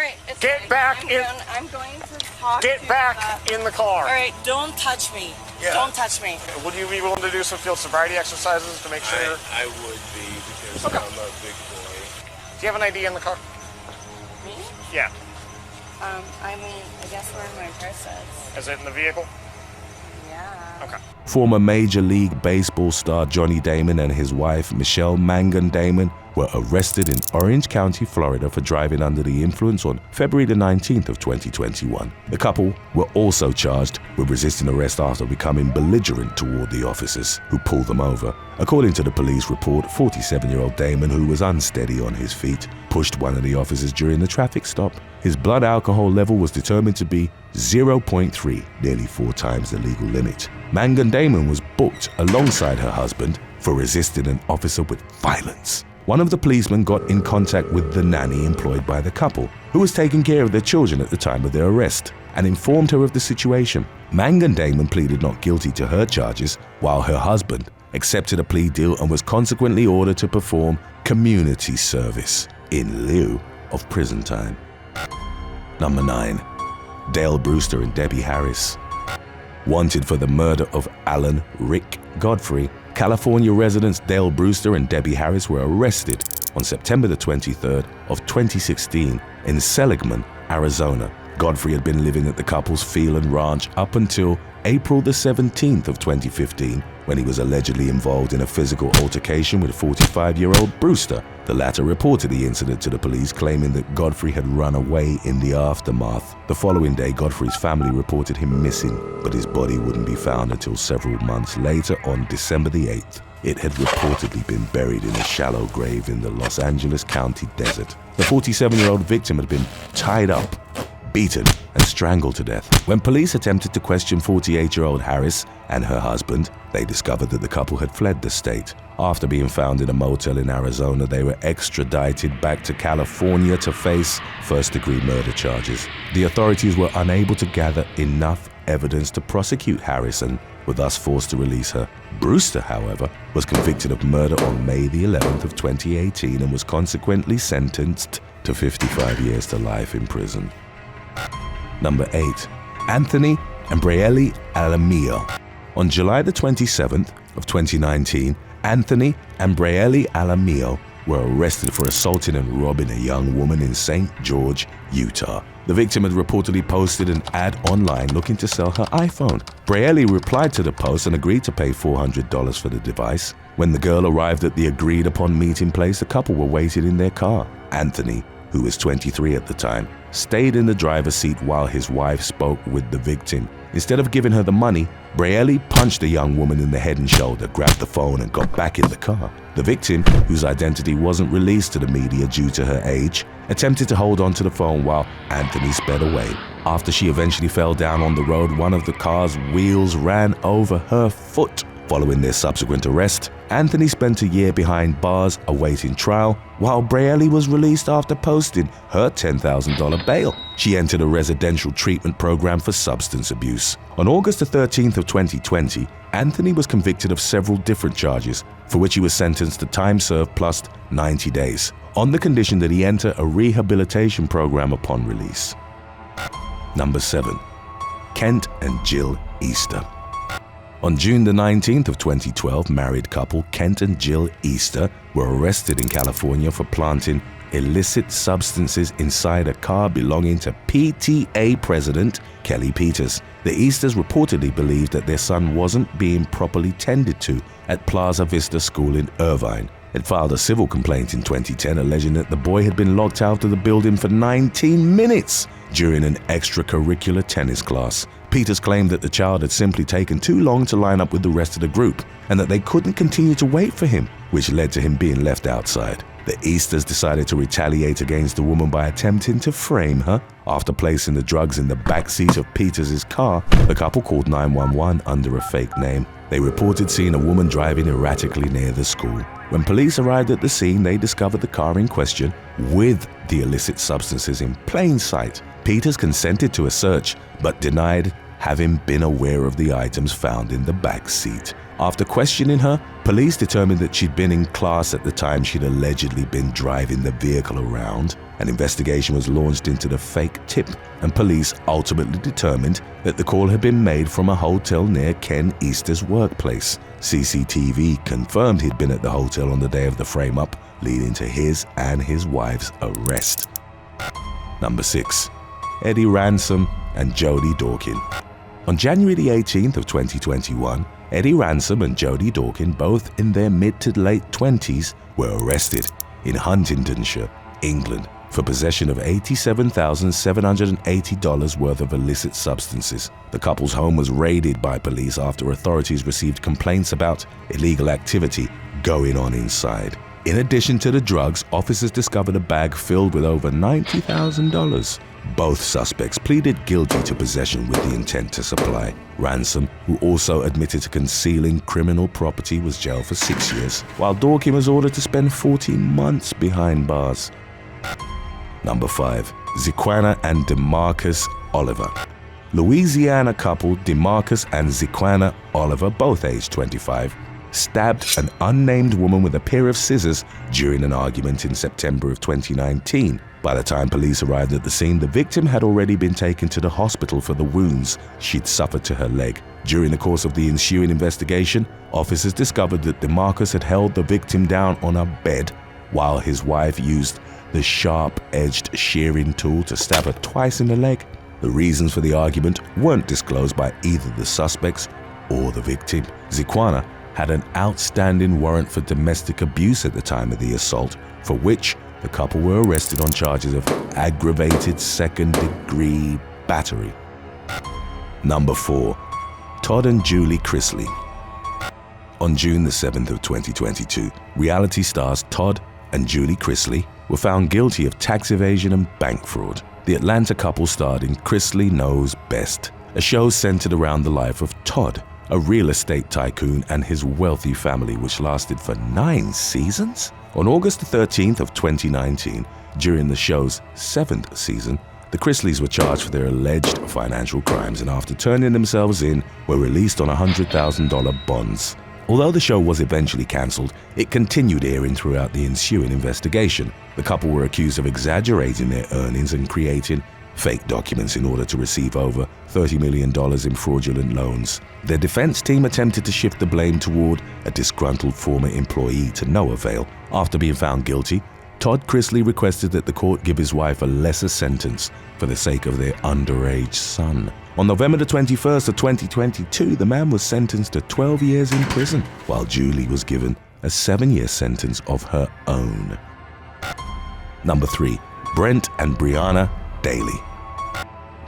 right, it's Get fine. back in. I'm going to talk Get to back in the car. All right, don't touch me. Yeah. Don't touch me. Would you be willing to do some field sobriety exercises to make sure? I would be because Okay. I'm a big boy. Do you have an ID in the car? Me? Yeah. I mean, I guess where my purse is. Is it in the vehicle? Yeah. Okay. Former Major League Baseball star Johnny Damon and his wife Michelle Mangan Damon were arrested in Orange County, Florida for driving under the influence on February the 19th of 2021. The couple were also charged with resisting arrest after becoming belligerent toward the officers who pulled them over. According to the police report, 47-year-old Damon, who was unsteady on his feet, pushed one of the officers during the traffic stop. His blood alcohol level was determined to be 0.3, nearly 4 times the legal limit. Mangan Damon was booked alongside her husband for resisting an officer with violence. One of the policemen got in contact with the nanny employed by the couple, who was taking care of their children at the time of their arrest, and informed her of the situation. Mangan Damon pleaded not guilty to her charges, while her husband accepted a plea deal and was consequently ordered to perform community service in lieu of prison time. Number 9. Dale Brewster and Debbie Harris. Wanted for the murder of Alan Rick Godfrey, California residents Dale Brewster and Debbie Harris were arrested on September the 23rd of 2016 in Seligman, Arizona. Godfrey had been living at the couple's Phelan Ranch up until April the 17th of 2015, when he was allegedly involved in a physical altercation with 45-year-old Brewster. The latter reported the incident to the police, claiming that Godfrey had run away in the aftermath. The following day, Godfrey's family reported him missing, but his body wouldn't be found until several months later on December the 8th. It had reportedly been buried in a shallow grave in the Los Angeles County desert. The 47-year-old victim had been tied up, beaten, and strangled to death. When police attempted to question 48-year-old Harris and her husband, they discovered that the couple had fled the state. After being found in a motel in Arizona, they were extradited back to California to face first-degree murder charges. The authorities were unable to gather enough evidence to prosecute Harris and were thus forced to release her. Brewster, however, was convicted of murder on May the 11th of 2018 and was consequently sentenced to 55 years to life in prison. Number 8. Anthony Ambrielli Alamillo. On July the 27th of 2019, Anthony Ambrielli Alamillo were arrested for assaulting and robbing a young woman in St. George, Utah. The victim had reportedly posted an ad online looking to sell her iPhone. Brielli replied to the post and agreed to pay $400 for the device. When the girl arrived at the agreed-upon meeting place, the couple were waiting in their car. Anthony, who was 23 at the time, stayed in the driver's seat while his wife spoke with the victim. Instead of giving her the money, Brielli punched the young woman in the head and shoulder, grabbed the phone, and got back in the car. The victim, whose identity wasn't released to the media due to her age, attempted to hold on to the phone while Anthony sped away. After she eventually fell down on the road, one of the car's wheels ran over her foot. Following their subsequent arrest, Anthony spent a year behind bars awaiting trial, while Brielli was released after posting her $10,000 bail. She entered a residential treatment program for substance abuse. On August the 13th of 2020, Anthony was convicted of several different charges, for which he was sentenced to time served plus 90 days, on the condition that he enter a rehabilitation program upon release. Number 7. Kent and Jill Easter. On June the 19th of 2012, married couple Kent and Jill Easter were arrested in California for planting illicit substances inside a car belonging to PTA president Kelly Peters. The Easters reportedly believed that their son wasn't being properly tended to at Plaza Vista School in Irvine. It filed a civil complaint in 2010 alleging that the boy had been locked out of the building for 19 minutes during an extracurricular tennis class. Peters claimed that the child had simply taken too long to line up with the rest of the group and that they couldn't continue to wait for him, which led to him being left outside. The Easters decided to retaliate against the woman by attempting to frame her. After placing the drugs in the backseat of Peters' car, the couple called 911 under a fake name. They reported seeing a woman driving erratically near the school. When police arrived at the scene, they discovered the car in question with the illicit substances in plain sight. Peters consented to a search, but denied having been aware of the items found in the back seat. After questioning her, police determined that she'd been in class at the time she'd allegedly been driving the vehicle around. An investigation was launched into the fake tip, and police ultimately determined that the call had been made from a hotel near Ken Easter's workplace. CCTV confirmed he'd been at the hotel on the day of the frame-up, leading to his and his wife's arrest. Number 6. Eddie Ransom and Jody Dorkin. On January the 18th of 2021, Eddie Ransom and Jody Dorkin, both in their mid to late 20s, were arrested in Huntingdonshire, England, for possession of $87,780 worth of illicit substances. The couple's home was raided by police after authorities received complaints about illegal activity going on inside. In addition to the drugs, officers discovered a bag filled with over $90,000. Both suspects pleaded guilty to possession with the intent to supply. Ransom, who also admitted to concealing criminal property, was jailed for 6 years, while Dorkin was ordered to spend 14 months behind bars. Number 5. Ziquana and DeMarcus Oliver. Louisiana couple DeMarcus and Ziquana Oliver, both aged 25, stabbed an unnamed woman with a pair of scissors during an argument in September of 2019. By the time police arrived at the scene, the victim had already been taken to the hospital for the wounds she'd suffered to her leg. During the course of the ensuing investigation, officers discovered that DeMarcus had held the victim down on a bed while his wife used the sharp-edged shearing tool to stab her twice in the leg. The reasons for the argument weren't disclosed by either the suspects or the victim. Ziquana had an outstanding warrant for domestic abuse at the time of the assault, for which the couple were arrested on charges of aggravated second-degree battery. Number 4. Todd and Julie Chrisley. On June the 7th of 2022, reality stars Todd and Julie Chrisley were found guilty of tax evasion and bank fraud. The Atlanta couple starred in Chrisley Knows Best, a show centered around the life of Todd, a real estate tycoon, and his wealthy family, which lasted for 9 seasons. On August 13th of 2019, during the show's 7th season, the Chrisleys were charged for their alleged financial crimes, and after turning themselves in, were released on $100,000 bonds. Although the show was eventually cancelled, it continued airing throughout the ensuing investigation. The couple were accused of exaggerating their earnings and creating fake documents in order to receive over $30 million in fraudulent loans. Their defense team attempted to shift the blame toward a disgruntled former employee, to no avail. After being found guilty, Todd Chrisley requested that the court give his wife a lesser sentence for the sake of their underage son. On November the 21st of 2022, the man was sentenced to 12 years in prison, while Julie was given a 7-year sentence of her own. Number 3. Brent and Brianna Daly.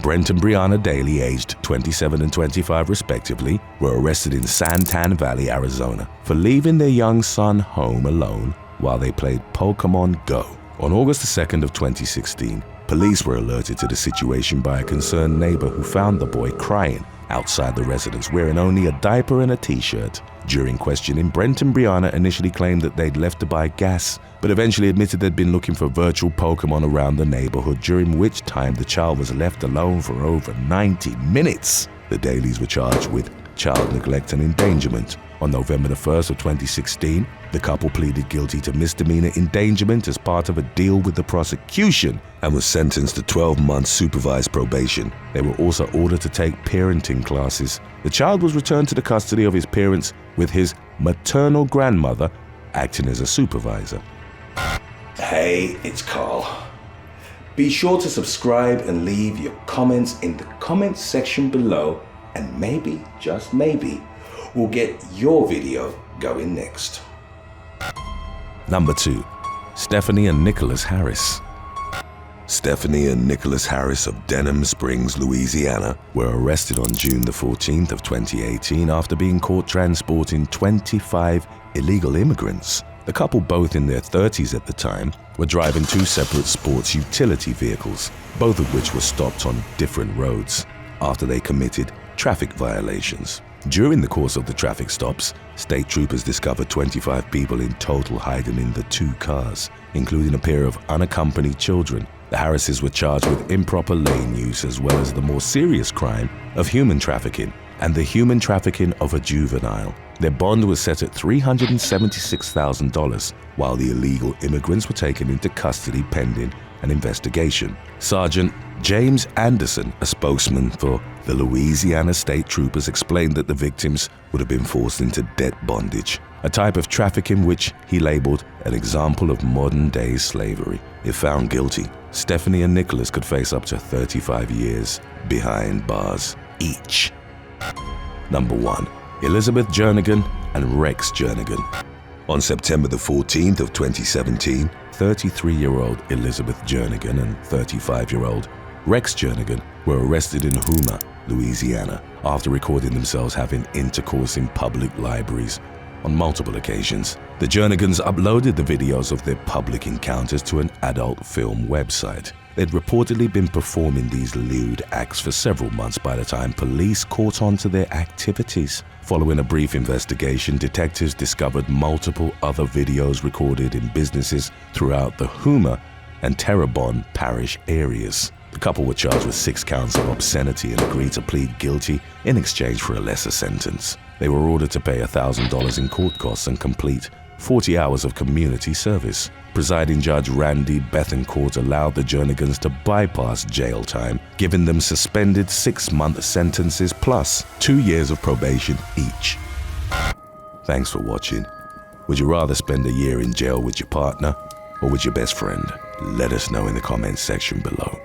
Brent and Brianna Daly, aged 27 and 25 respectively, were arrested in Santan Valley, Arizona, for leaving their young son home alone while they played Pokemon Go. On August 2nd of 2016, police were alerted to the situation by a concerned neighbor who found the boy crying outside the residence, wearing only a diaper and a t-shirt. During questioning, Brent and Brianna initially claimed that they'd left to buy gas, but eventually admitted they'd been looking for virtual Pokemon around the neighborhood, during which time the child was left alone for over 90 minutes. The Dalys were charged with child neglect and endangerment. On November the 1st of 2016, the couple pleaded guilty to misdemeanor endangerment as part of a deal with the prosecution and was sentenced to 12 months supervised probation. They were also ordered to take parenting classes. The child was returned to the custody of his parents, with his maternal grandmother acting as a supervisor. Hey, it's Carl. Be sure to subscribe and leave your comments in the comments section below, and maybe, just maybe, we'll get your video going next. Number 2. Stephanie and Nicholas Harris. Stephanie and Nicholas Harris of Denham Springs, Louisiana, were arrested on June the 14th of 2018 after being caught transporting 25 illegal immigrants. The couple, both in their 30s at the time, were driving 2 separate sports utility vehicles, both of which were stopped on different roads after they committed traffic violations. During the course of the traffic stops, state troopers discovered 25 people in total hiding in the 2 cars, including a pair of unaccompanied children. The Harrises were charged with improper lane use, as well as the more serious crime of human trafficking and the human trafficking of a juvenile. Their bond was set at $376,000, while the illegal immigrants were taken into custody pending an investigation. Sergeant James Anderson, a spokesman for the Louisiana State Troopers, explained that the victims would have been forced into debt bondage, a type of trafficking which he labeled an example of modern-day slavery. If found guilty, Stephanie and Nicholas could face up to 35 years behind bars each. Number 1. Elizabeth Jernigan and Rex Jernigan. On September the 14th of 2017, 33-year-old Elizabeth Jernigan and 35-year-old Rex Jernigan were arrested in Houma, Louisiana, after recording themselves having intercourse in public libraries on multiple occasions. The Jernigans uploaded the videos of their public encounters to an adult film website. They'd reportedly been performing these lewd acts for several months by the time police caught on to their activities. Following a brief investigation, detectives discovered multiple other videos recorded in businesses throughout the Houma and Terrebonne parish areas. The couple were charged with 6 counts of obscenity and agreed to plead guilty in exchange for a lesser sentence. They were ordered to pay $1,000 in court costs and complete 40 hours of community service. Presiding Judge Randy Bethencourt allowed the Jernigans to bypass jail time, giving them suspended 6-month sentences plus 2 years of probation each. Thanks for watching. Would you rather spend a year in jail with your partner or with your best friend? Let us know in the comments section below.